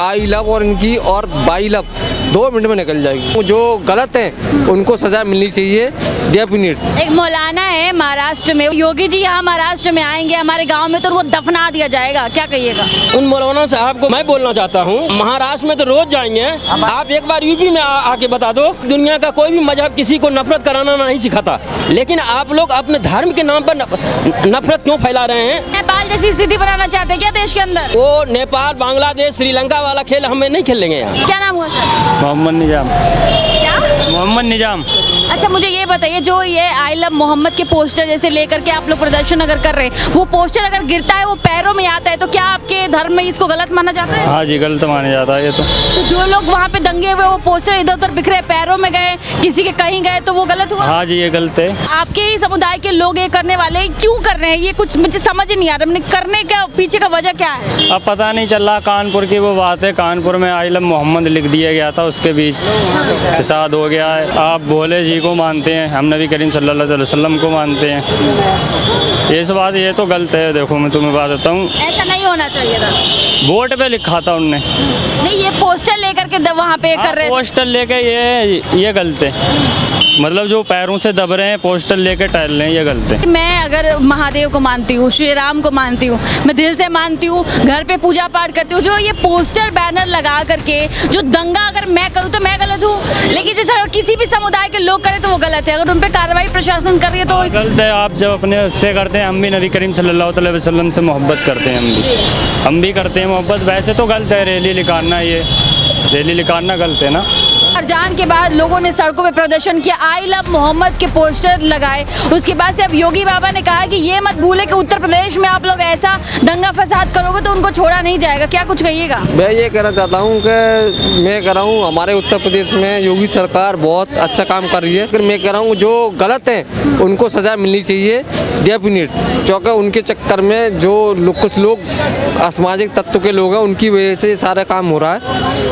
I love और इनकी और बाई लव 2 मिनट में निकल जाएगी। जो गलत हैं उनको सजा मिलनी चाहिए डेफिनेट। एक मौलाना है महाराष्ट्र में, योगी जी यहाँ महाराष्ट्र में आएंगे हमारे गांव में तो उनको दफना दिया जाएगा, क्या कहिएगा? उन मौलाना साहब को मैं बोलना चाहता हूँ, महाराष्ट्र में तो रोज जाएंगे, आप एक बार यूपी में आके बता दो। दुनिया का कोई भी मजहब किसी को नफरत कराना नहीं सिखाता, लेकिन आप लोग अपने धर्म के नाम पर नफरत क्यों फैला रहे हैं? नेपाल जैसी स्थिति बनाना चाहते हैं क्या देश के अंदर? वो नेपाल, बांग्लादेश, श्रीलंका वाला खेल हमें नहीं खेलेंगे यहाँ। क्या नाम हुआ सर? मोहम्मद निजाम। क्या? मोहम्मद निजाम। अच्छा मुझे ये बताइए, जो ये आई लव मोहम्मद के पोस्टर जैसे लेकर के आप लोग प्रदर्शन अगर कर रहे हैं, वो पोस्टर अगर गिरता है वो पैरों में आता है, तो क्या आपके धर्म में इसको गलत माना जाता है? हाँ जी, गलत माना जाता है ये तो जो लोग वहाँ पे दंगे हुए वो पोस्टर इधर उधर बिखरे, पैरों में गए, किसी के कहीं गए, तो वो गलत हुआ? हाँ जी, ये गलत है। आपके ही समुदाय के लोग ये करने वाले क्यों कर रहे हैं? ये कुछ मुझे समझ ही नहीं आ रहा, करने का पीछे का वजह क्या है? अब पता नहीं चल रहा। कानपुर की वो बात है, कानपुर में आई लव मोहम्मद लिख दिया गया था, उसके बीच फसाद हो गया है। आप भोले जी को मानते हैं, हम नबी करीम सल्लल्लाहु अलैहि वसल्लम को मानते हैं। ये सब बात ये तो गलत है। देखो मैं तुम्हें बात बताऊँ, ऐसा नहीं होना चाहिए था। बोर्ड पे लिखा था उनने, नहीं ये पोस्टर लेकर के वहाँ पे कर रहे हैं। पोस्टर लेके ये गलत है। मतलब जो पैरों से दब रहे हैं, पोस्टर लेके टहल रहे हैं, ये गलत है। मैं अगर महादेव को मानती हूँ, श्री राम को मानती हूँ, मैं दिल से मानती हूँ, घर पे पूजा पाठ करती हूँ, जो ये पोस्टर बैनर लगा करके जो दंगा अगर मैं करूँ तो मैं गलत हूँ, लेकिन जैसे अगर किसी भी समुदाय के लोग करें तो वो गलत है। अगर उन पे कार्रवाई प्रशासन कर रही है तो गलत है। आप जब अपने उससे करते हैं, हम भी नबी करीम सल्लल्लाहु अलैहि वसल्लम से मोहब्बत करते हैं, हम भी करते हैं मोहब्बत। वैसे तो गलत है रैली निकालना, ये रैली निकालना गलत है ना। अरजान के बाद लोगों ने सड़कों पे प्रदर्शन किया, आई लव मोहम्मद के पोस्टर लगाए। उसके बाद से अब योगी बाबा ने कहा कि ये मत भूले कि उत्तर प्रदेश में आप लोग ऐसा दंगा फसाद करोगे तो उनको छोड़ा नहीं जाएगा। क्या कुछ कहिएगा? मैं ये कहना चाहता हूँ कि मैं कह रहा हूँ हमारे उत्तर प्रदेश में योगी सरकार बहुत अच्छा काम कर रही है, लेकिन मैं कह रहा हूँ जो गलत हैं उनको सज़ा मिलनी चाहिए डेफिनेट, क्योंकि उनके चक्कर में जो कुछ लोग असामाजिक तत्व के लोग हैं उनकी वजह से सारा काम हो रहा है।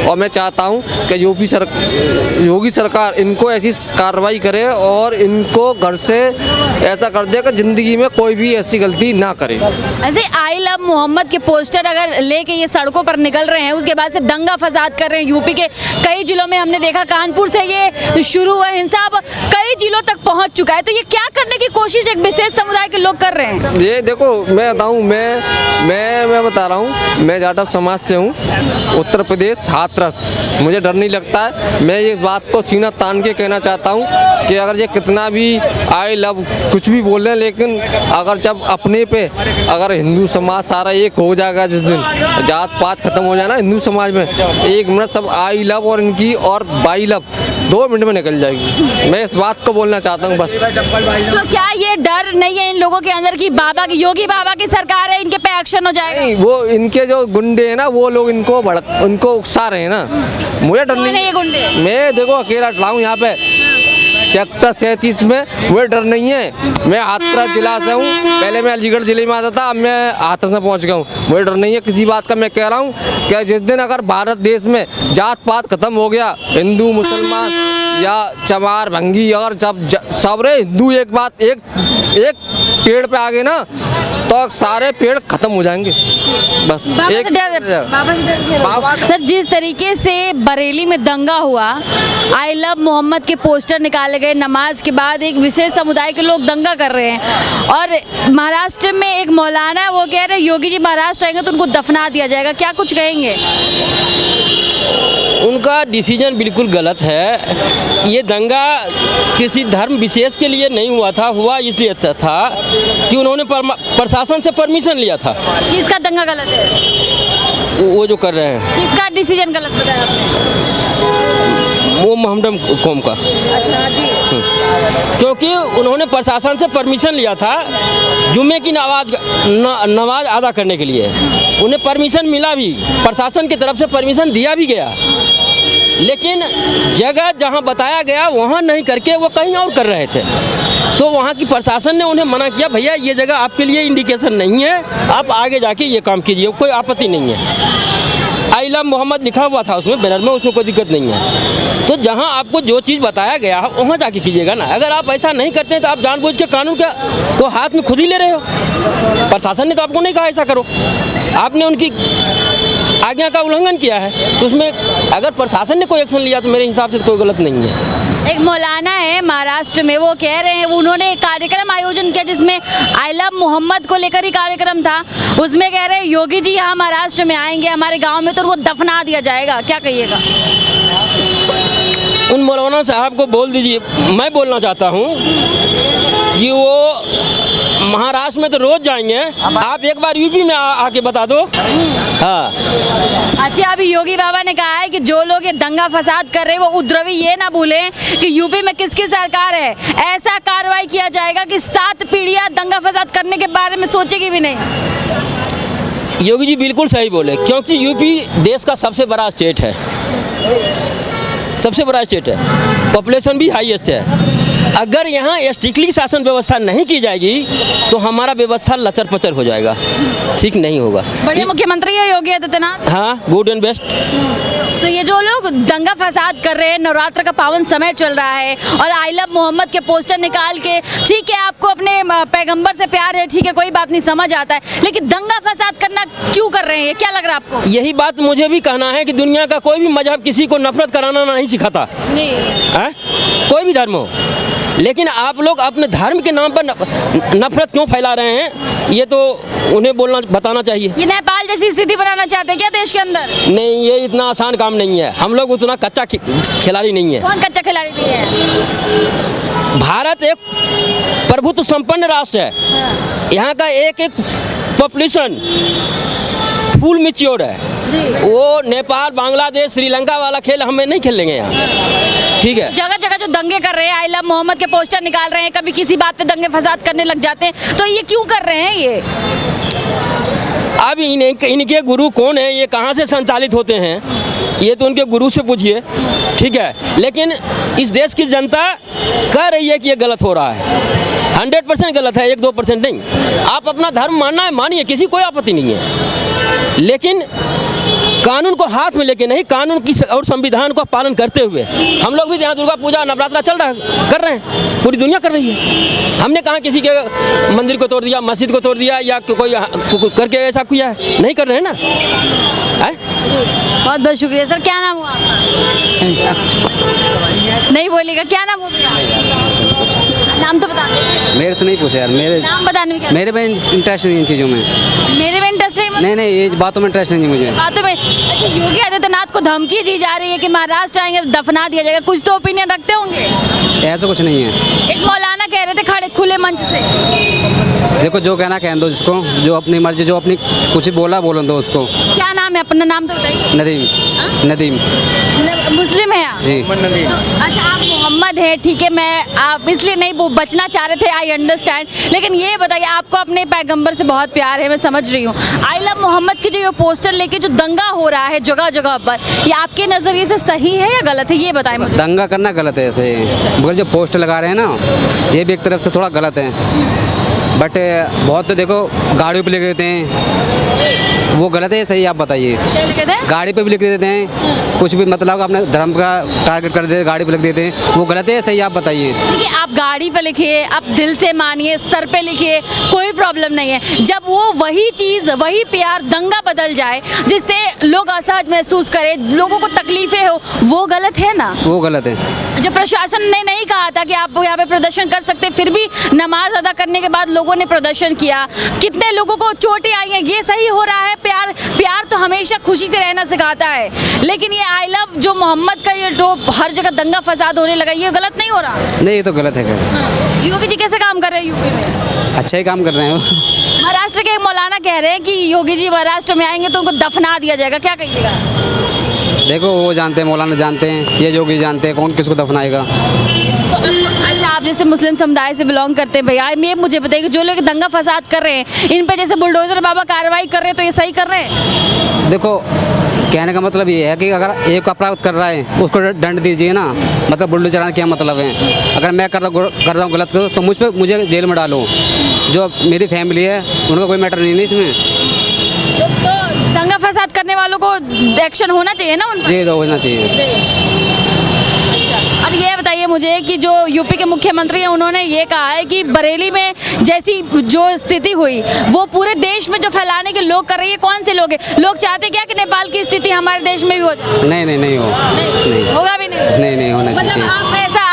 और मैं चाहता हूँ कि योगी सरकार इनको ऐसी कार्रवाई करे और इनको घर से ऐसा कर दे कि ज़िंदगी में कोई भी ऐसी गलती ना करे। ऐसे आई लव मोहम्मद के पोस्टर अगर लेके ये सड़कों पर निकल रहे हैं, उसके बाद से दंगा फसाद कर रहे हैं, यूपी के कई जिलों में हमने देखा, कानपुर से ये शुरू हुआ हिंसा अब कई जिलों तक पहुंच चुका है, तो ये क्या करने की कोशिश एक विशेष समुदाय के लोग कर रहे हैं? ये देखो मैं बताऊँ, मैं बता रहा हूँ, मैं जाटव समाज से हूँ, उत्तर प्रदेश हाथरस। मुझे डर नहीं लगता है। मैं ये बात को सीना तान के कहना चाहता हूँ कि अगर ये कितना भी आई लव कुछ भी बोल रहे हैं, लेकिन अगर जब अपने पे अगर हिंदू समाज सारा एक हो जाएगा, जिस दिन जात पात खत्म हो जाए ना हिंदू समाज में, 1 मिनट सब आई लव और इनकी और बाई लव 2 मिनट में निकल जाएगी। मैं इस बात को बोलना चाहता हूँ बस। तो क्या ये डर नहीं है इन लोगों के अंदर कि बाबा की, योगी बाबा की सरकार है, इनके पे एक्शन हो जाएगा? नहीं, वो इनके जो गुंडे हैं ना, वो लोग उनको उकसा रहे हैं ना। मुझे डर नहीं है। मैं देखो अकेला खड़ा हूँ यहाँ पे सेक्टर 37 में, मुझे डर नहीं है। मैं हाथरस जिला से हूँ, पहले मैं अलीगढ़ जिले में आता था, अब मैं हाथरस में पहुँच गया हूँ। मुझे डर नहीं है किसी बात का। मैं कह रहा हूँ कि जिस दिन अगर भारत देश में जात पात खत्म हो गया, हिंदू मुसलमान या चमार भंगी, अगर सब हिंदू एक पेड़ पे आ गए ना तो सारे पेड़ खत्म हो जाएंगे। बस एक बाबा सर, जिस तरीके से बरेली में दंगा हुआ, आई लव मोहम्मद के पोस्टर निकाले गए, नमाज के बाद एक विशेष समुदाय के लोग दंगा कर रहे हैं, और महाराष्ट्र में एक मौलाना है, वो कह रहे हैं योगी जी महाराष्ट्र आएंगे तो उनको दफना दिया जाएगा। क्या कुछ कहेंगे? उनका डिसीजन बिल्कुल गलत है। ये दंगा किसी धर्म विशेष के लिए नहीं हुआ था, हुआ इसलिए था कि उन्होंने प्रशासन से परमिशन लिया था। किसका दंगा गलत है? वो जो कर रहे हैं, किसका डिसीजन गलत बताया आपने? वो मोहम्मद कौम का। अच्छा जी। क्योंकि उन्होंने प्रशासन से परमिशन लिया था जुम्मे की नमाज अदा करने के लिए, उन्हें परमिशन मिला भी, प्रशासन की तरफ से परमिशन दिया भी गया, लेकिन जगह जहां बताया गया वहां नहीं करके वो कहीं और कर रहे थे। तो वहां की प्रशासन ने उन्हें मना किया, भैया ये जगह आपके लिए इंडिकेशन नहीं है, आप आगे जाके ये काम कीजिए, कोई आपत्ति नहीं है। आई लव मोहम्मद लिखा हुआ था उसमें बैनर में, उसमें कोई दिक्कत नहीं है। तो जहां आपको जो चीज़ बताया गया वहां जाके कीजिएगा ना। अगर आप ऐसा नहीं करते हैं तो आप जानबूझ के कानून को हाथ में खुद ही ले रहे हो। प्रशासन ने तो आपको नहीं कहा ऐसा करो, आपने उनकी आज्ञा का उल्लंघन किया है, तो उसमें अगर प्रशासन ने कोई एक्शन लिया तो मेरे हिसाब से कोई गलत नहीं है। एक मौलाना है महाराष्ट्र में, वो कह रहे हैं, उन्होंने एक कार्यक्रम आयोजन किया जिसमें आई लव मोहम्मद को लेकर ही कार्यक्रम था, उसमें कह रहे हैं योगी जी यहाँ महाराष्ट्र में आएंगे हमारे गांव में तो उनको दफना दिया जाएगा, क्या कहिएगा? उन मौलाना साहब को बोल दीजिए, मैं बोलना चाहता हूँ कि वो महाराष्ट्र में तो रोज जाएंगे, आप एक बार यूपी में आके बता दो। हाँ, अच्छा, अभी योगी बाबा ने कहा है कि जो लोग ये दंगा फसाद कर रहे हैं वो उद्रवी ये ना भूलें कि यूपी में किसकी सरकार है, ऐसा कार्रवाई किया जाएगा कि 7 पीढ़ियां दंगा फसाद करने के बारे में सोचेगी भी नहीं। योगी जी बिल्कुल सही बोले, क्योंकि यूपी देश का सबसे बड़ा स्टेट है, सबसे बड़ा स्टेट है, पॉपुलेशन भी हाईएस्ट है। अगर यहाँ स्ट्रिक्टली शासन व्यवस्था नहीं की जाएगी तो हमारा व्यवस्था लचर पचर हो जाएगा, ठीक नहीं होगा। बढ़िया मुख्यमंत्री है योगी आदित्यनाथ। हाँ, गुड एंड बेस्ट। तो ये जो लोग दंगा फसाद कर रहे हैं, नवरात्र का पावन समय चल रहा है और आई लव मोहम्मद के पोस्टर निकाल के, ठीक है आपको अपने पैगंबर से प्यार है, ठीक है कोई बात नहीं, समझ आता है, लेकिन दंगा फसाद करना क्यों कर रहे हैं, ये क्या लग रहा है आपको? यही बात मुझे भी कहना है कि दुनिया का कोई भी मजहब किसी को नफरत कराना नहीं सिखाता, नहीं है? कोई भी धर्म हो, लेकिन आप लोग अपने धर्म के नाम पर नफरत क्यों फैला रहे हैं, ये तो उन्हें बोलना बताना चाहिए। ये नेपाल जैसी स्थिति बनाना चाहते हैं क्या देश के अंदर? नहीं, ये इतना आसान काम नहीं है, हम लोग उतना कच्चा खिलाड़ी नहीं है। कौन कच्चा खिलाड़ी नहीं है? भारत एक प्रभुत्व संपन्न राष्ट्र है, यहाँ का एक एक पॉपुलेशन फुल मैच्योर्ड है। वो नेपाल, बांग्लादेश, श्रीलंका वाला खेल हमें नहीं खेलेंगे यहाँ, ठीक है? जगह जगह जो दंगे कर रहे हैं, आई लव मोहम्मद के पोस्टर निकाल रहे हैं, कभी किसी बात पे दंगे फसाद करने लग जाते हैं, तो ये क्यों कर रहे हैं ये? अब इनके गुरु कौन है, ये कहाँ से संचालित होते हैं, ये तो उनके गुरु से पूछिए, ठीक है? लेकिन इस देश की जनता कह रही है कि ये गलत हो रहा है, 100% गलत है, 1-2% नहीं। आप अपना धर्म मानना है मानिए, किसी कोई आपत्ति नहीं है, लेकिन कानून को हाथ में लेके नहीं, कानून की और संविधान का पालन करते हुए। हम लोग भी यहाँ दुर्गा पूजा नवरात्रा चल रहा है, कर रहे हैं, पूरी दुनिया कर रही है। हमने कहाँ किसी के मंदिर को तोड़ दिया, मस्जिद को तोड़ दिया या कोई करके ऐसा किया है? नहीं कर रहे हैं ना, है? बहुत बहुत शुक्रिया सर। क्या नाम हुआ आपका? नहीं बोलेगा, क्या नाम हो गया? नाम तो बता दो। मेरे से नहीं पूछे यार, नाम बताने में क्या? मेरे में इंटरेस्ट नहीं इन चीज़ों में। मेरे में इंटरेस्ट नहीं, ये बातों में इंटरेस्ट नहीं मुझे। बातों में? अच्छा, योगी आदित्यनाथ को धमकी दी जा रही है कि महाराष्ट्र आएंगे तो दफना दिया जाएगा, कुछ तो ओपिनियन रखते होंगे? ऐसा कुछ नहीं है। एक मौलाना कह रहे थे खड़े खुले मंच से। देखो, जो कहना कहने दो जिसको, जो अपनी मर्जी, जो अपनी कुछ बोला बोलन दो उसको। क्या नाम है अपना? नाम तो बताइए। नदीम। नदीम मुस्लिम है आप? जी। तो अच्छा, आप मोहम्मद है, ठीक है, मैं आप इसलिए नहीं वो बचना चाह रहे थे, आई अंडरस्टैंड, लेकिन ये बताइए, आपको अपने पैगंबर से बहुत प्यार है, मैं समझ रही हूँ, आई लव मोहम्मद की जो ये पोस्टर लेके जो दंगा हो रहा है जगह जगह पर, ये आपके नज़रिए से सही है या गलत है, ये बताएं मुझे। दंगा करना गलत है ऐसे, मगर जो पोस्टर लगा रहे हैं ना, ये भी एक तरफ से थोड़ा गलत है, बट बहुत तो देखो गाड़ियों पे लिख देते हैं, वो गलत है सही? आप बताइए। गाड़ी पे भी लिख देते हैं, कुछ भी मतलब अपने धर्म का टारगेट कर देते हैं, गाड़ी पे लिख देते हैं, वो गलत है सही? आप बताइए। देखिए, आप गाड़ी पे लिखिए, आप दिल से मानिए, सर पे लिखिए, कोई प्रॉब्लम नहीं है। जब वो वही चीज़, वही प्यार दंगा बदल जाए जिससे लोग असहज महसूस करें, लोगों को तकलीफें हो, वो गलत है ना? वो गलत है। जब प्रशासन ने नहीं कहा था कि आप यहाँ पे प्रदर्शन कर सकते, फिर भी नमाज अदा करने के बाद लोगों ने प्रदर्शन किया, कितने लोगों को चोटें आई हैं, ये सही हो रहा है? प्यार तो हमेशा खुशी से रहना सिखाता है, लेकिन ये आई लव जो मोहम्मद का ये जो हर जगह दंगा फसाद होने लगा, ये गलत नहीं हो रहा? नहीं, ये तो गलत है। योगी जी कैसे काम कर रहे हैं यूपी में? अच्छा ही काम कर रहे हैं। महाराष्ट्र के एक मौलाना कह रहे हैं कि योगी जी महाराष्ट्र में आएंगे तो उनको दफना दिया जाएगा, क्या कहिएगा? देखो, वो जानते हैं, मौलाना जानते हैं, ये योगी जानते हैं, कौन किसको दफनाएगा। तो अच्छा, आप जैसे मुस्लिम समुदाय से बिलोंग करते हैं भैया, ये मुझे बताइए कि जो लोग दंगा फसाद कर रहे हैं, इन पे जैसे बुलडोजर बाबा कार्रवाई कर रहे हैं, तो ये सही कर रहे हैं? देखो, कहने का मतलब ये है कि अगर एक अपराध कर रहा है उसको दंड दीजिए ना, मतलब बुलडोजर चलाने क्या मतलब है? अगर मैं कर रहा हूँ गलत तो मुझे जेल में डालो, जो मेरी फैमिली है उनका कोई मैटर नहीं है इसमें। तो दंगा फसाद करने वालों को एक्शन होना चाहिए ना उन पर? जी, तो होना चाहिए। और ये बताइए बताइए मुझे कि जो यूपी के मुख्यमंत्री हैं उन्होंने ये कहा है कि बरेली में जैसी जो स्थिति हुई वो पूरे देश में जो फैलाने के लोग कर रहे हैं, कौन से लोग हैं? लोग चाहते क्या कि नेपाल की स्थिति हमारे देश में भी हो जाए? नहीं हो नहीं होगा भी नहीं। नहीं होना मतलब चाहिए।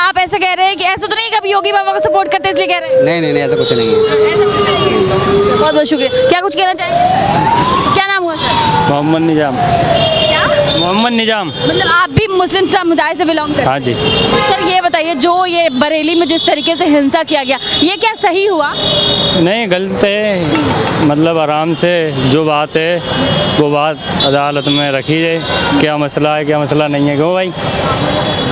आप ऐसा कह रहे हैं कि ऐसा तो नहीं कभी योगी बाबा को सपोर्ट करते इसलिए कह रहे हैं? नहीं ऐसा कुछ नहीं है। ऐसा कुछ नहीं है। बहुत बहुत शुक्रिया। क्या कुछ कहना चाहेंगे? क्या नाम हुआ सर? मोहम्मद निजाम। क्या? मोहम्मद निजाम। मतलब आप भी मुस्लिम समुदाय से बिलोंग करते हैं? हाँ जी। सर ये बताइए जो ये बरेली में जिस तरीके से हिंसा किया गया, ये क्या सही हुआ? नहीं, गलत है। मतलब आराम से जो बात है वो बात अदालत में रखी जाए, क्या मसला है क्या मसला नहीं है। क्यों भाई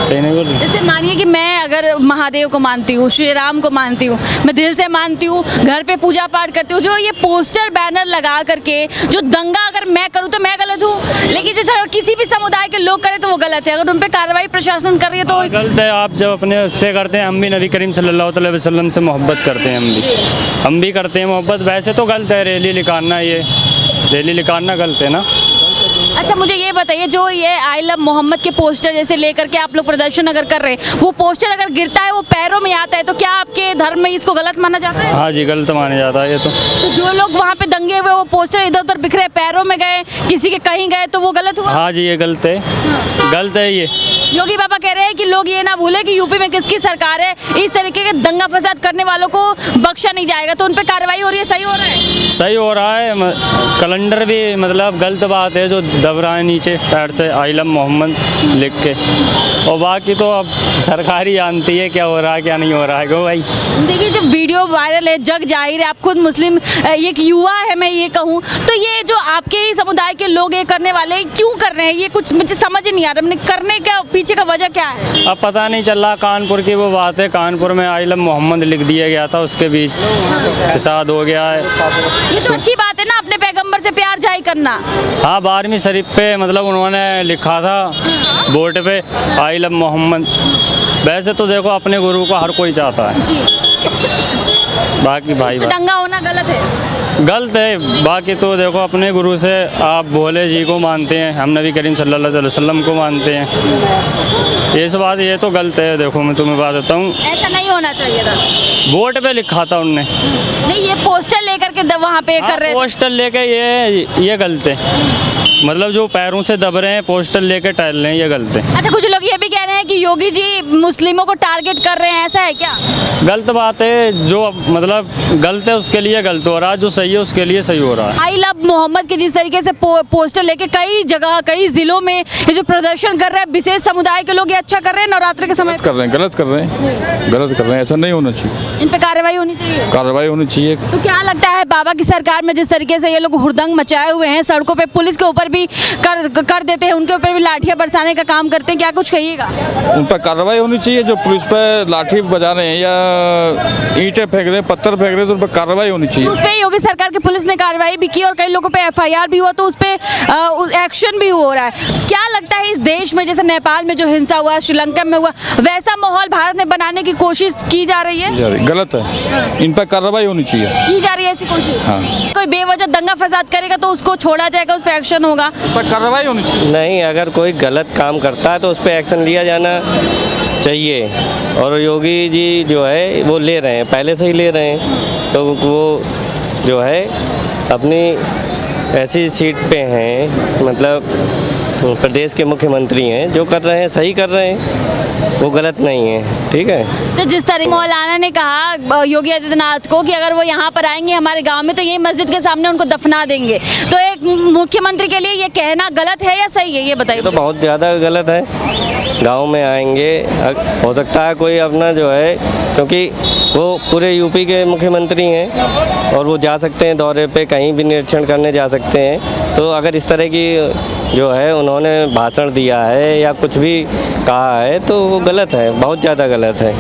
सही नहीं बोल रही? जैसे मानिए कि मैं अगर महादेव को मानती हूँ, श्री राम को मानती हूँ, मैं दिल से मानती हूँ, घर पे पूजा पाठ करती हूँ, जो ये पोस्टर बैनर लगा करके जो दंगा अगर मैं करूँ तो मैं गलत हूँ, लेकिन जैसे अगर किसी भी समुदाय के लोग करें तो वो गलत है। अगर उन पे कार्रवाई प्रशासन कर रही है तो गलत है। आप जब अपने उससे करते हैं, हम भी नबी करीम सल्लल्लाहु अलैहि वसल्लम से मोहब्बत करते हैं, हम भी करते हैं मोहब्बत। वैसे तो गलत है रैली निकालना, ये रैली निकालना गलत है ना। अच्छा मुझे ये बताइए जो ये आई लव मोहम्मद के पोस्टर जैसे लेकर के आप लोग प्रदर्शन अगर कर रहे हैं, वो पोस्टर अगर गिरता है वो पैरों में आता है तो क्या आपके धर्म में इसको गलत माना जाता है? हाँ जी, गलत माना जाता है ये तो जो लोग वहाँ पे दंगे हुए वो पोस्टर इधर उधर बिखरे, पैरों में गए, किसी के कहीं गए, तो वो गलत हुआ? हाँ जी, ये गलत है। गलत है ये। योगी बाबा कह रहे हैं कि लोग ये ना भूले कि यूपी में किसकी सरकार है, इस तरीके के दंगा फसाद करने वालों को बख्शा नहीं जाएगा, तो उन पे कार्रवाई हो रही है। सही हो रहा है? सही हो रहा है। कैलेंडर भी मतलब गलत बात है जो दब रहा है नीचे पैर से आई लव मोहम्मद लिख के, और बाकी तो अब सरकार ही जानती है क्या हो रहा है क्या नहीं हो रहा है। क्यों भाई देखिए जब वीडियो वायरल है, जग जाहिर है, आप खुद मुस्लिम एक युवा है, मैं ये कहूँ तो ये जो आपके ही समुदाय के लोग ये करने वाले क्यों कर रहे हैं, ये कुछ मुझे समझ ही नहीं आ रहा। मैंने करने का पीछे का वजह क्या है? अब पता नहीं चल रहा। कानपुर की वो बात है, कानपुर में आई लव मोहम्मद लिख दिया गया था, उसके बीच फसाद हो गया है। ये तो अच्छी बात है ना, अपने पैगंबर से प्यार जाहिर करना। हाँ, 12वीं शरीफ पे मतलब उन्होंने लिखा था बोर्ड पे आई लव मोहम्मद। वैसे तो देखो अपने गुरु को हर कोई चाहता है जी। बाकी भाई दंगा होना गलत है? गलत है। बाकी तो देखो अपने गुरु से आप भोले जी को मानते हैं, हम नबी करीम सल्लल्लाहु अलैहि वसल्लम को मानते हैं। ये सब बात ये तो गलत है। देखो मैं तुम्हें बात बताऊँ, ऐसा नहीं होना चाहिए था। बोर्ड पे लिखा था उनने। नहीं ये पोस्टर लेकर के वहाँ पे कर रहे थे। पोस्टर लेके ये गलत है। मतलब जो पैरों से दब रहे हैं पोस्टर लेके टहल रहे हैं, ये गलत है। अच्छा कुछ लोग ये भी कह रहे हैं कि योगी जी मुस्लिमों को टारगेट कर रहे हैं, ऐसा है क्या? गलत बात है। जो मतलब गलत है उसके लिए गलत हो रहा है, जो सही है उसके लिए सही हो रहा है। आई लव मोहम्मद के जिस तरीके से पोस्टर लेके कई जगह कई जिलों में ये जो प्रदर्शन कर रहे हैं विशेष समुदाय के लोग, ये अच्छा कर रहे हैं नवरात्र के समय? गलत कर रहे हैं। ऐसा नहीं होना चाहिए। इन पे कार्रवाई होनी चाहिए। कार्रवाई होनी चाहिए। तो क्या लगता है बाबा की सरकार में जिस तरीके से ये लोग हुड़दंग मचाए हुए हैं, सड़कों पे पुलिस के ऊपर भी कर देते हैं, उनके ऊपर भी लाठियां बरसाने का काम करते हैं, क्या कुछ कहिएगा? उन पर कार्रवाई होनी चाहिए। जो पुलिस पे लाठी बजा रहे हैं या ईंटें फेंक रहे हैं, पत्थर फेंक रहे हैं, तो उन पर कार्रवाई होनी चाहिए। उस पे योगी सरकार की पुलिस ने कार्रवाई भी की और कई लोगों पे FIR भी हुआ, तो उस पे एक्शन भी हो रहा है। क्या लगता है इस देश में जैसे नेपाल में जो हिंसा हुआ, श्रीलंका में हुआ, वैसा माहौल भारत में बनाने की कोशिश की जा रही है? गलत है। इन पर कार्रवाई होनी चाहिए। की जा रही है ऐसी कोशिश? हाँ। कोई बेवजह दंगा फसाद करेगा तो उसको छोड़ा जाएगा, उस पर एक्शन होगा? कार्रवाई होनी चाहिए। नहीं, अगर कोई गलत काम करता है तो उस पर एक्शन लिया जाना चाहिए, और योगी जी जो है वो ले रहे हैं, पहले से ही ले रहे हैं। तो वो जो है अपनी ऐसी सीट पे हैं, मतलब प्रदेश के मुख्यमंत्री हैं, जो कर रहे हैं सही कर रहे हैं, वो गलत नहीं है। ठीक है। तो जिस तरह मौलाना ने कहा योगी आदित्यनाथ को कि अगर वो यहाँ पर आएंगे हमारे गांव में तो यही मस्जिद के सामने उनको दफना देंगे, तो एक मुख्यमंत्री के लिए ये कहना गलत है या सही है, ये बताइए? तो बहुत ज़्यादा गलत है। गांव में आएंगे, हो सकता है कोई अपना जो है, क्योंकि वो पूरे यूपी के मुख्यमंत्री हैं और वो जा सकते हैं दौरे पे, कहीं भी निरीक्षण करने जा सकते हैं। तो अगर इस तरह की जो है उन्होंने भाषण दिया है या कुछ भी कहा है तो वो गलत है, बहुत ज़्यादा गलत है।